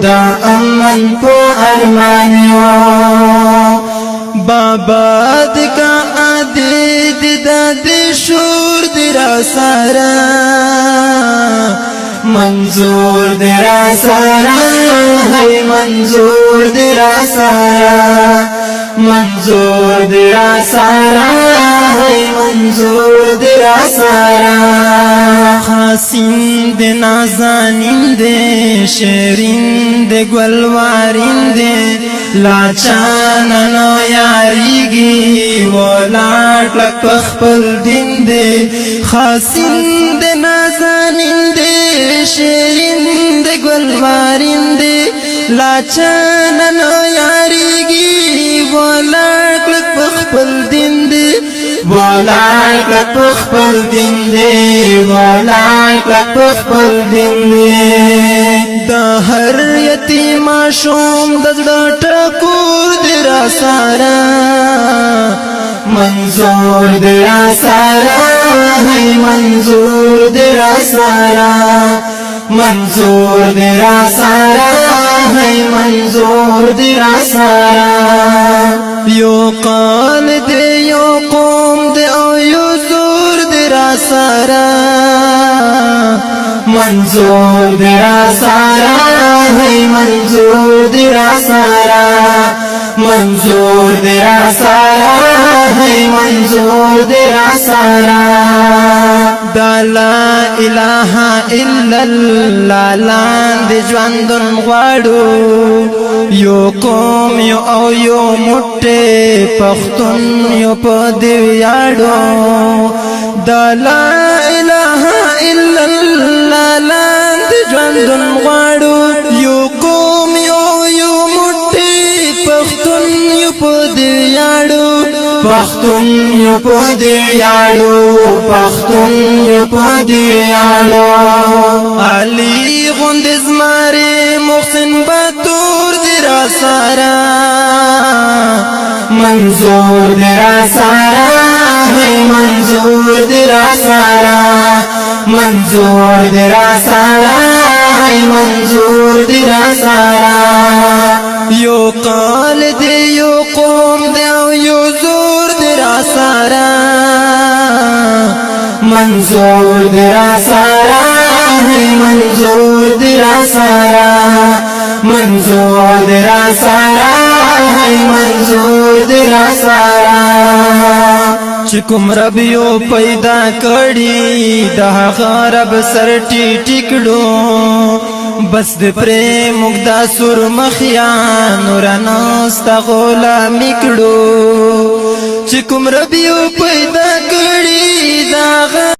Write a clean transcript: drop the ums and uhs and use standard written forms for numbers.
دا امن پو ارمانیو بابا دکا عدید دا دی شور دی را سارا منظور دی را سارا ہے منظور دی را سارا منظور دی را سارا ہے منظور دی را سارا خاصین دی نازانین دی شیرین دی گلوارین دی لاچانا نو یاریگی ولاٹ لک پخپل دین دی خاصین دی نازانین دی شیرین دی گلوارین دی لاچانا نو یاریگی ولاٹ لک پخپل دین دی ولاٹ لک پخپل دین دی ولاٹ لک پخپل دین دی دا هر یتیم شوم دزړه ټکور دی را سارا منظور دی را سارا ہے منظور دی را سارا منظور دی را سارا ہے منظور دی را سارا یو قال دی یو قوم دی او یو زور دی را سارا منظور دی را سارا ہے منظور دی را سارا منظور دی را سارا ہے منظور دی را سارا دا لا الہ الا اللہ لاند ژوندون غواړو یو قوم یو او یو موټی پښتون یو په دې ویاړو دا لا الہ الا اللہ لاند ژوندون غواړو یو قوم یو یو موټی پښتون یو په دې ویاړو پښتون یو په دې ویاړو پښتون یو په دې ویاړو علي غوند زماره محسن باتور دی را سارا منظور دی را سارا ہے منظور دی را سارا منظور دی را سارا ہے منظور دی را سارا یو قال دی یو قوم دی او یو زور دی را سارا منظور دی را سارا ہے منظور دی را سارا منظور دی را سارا ہے منظور دی را سارا چکم رب یو پیدا کړي دا غرب سر ټی کړو بس د پرې مقدا سر مخیان ورناست غلامي کړو چکم رب یو پیدا کړي دا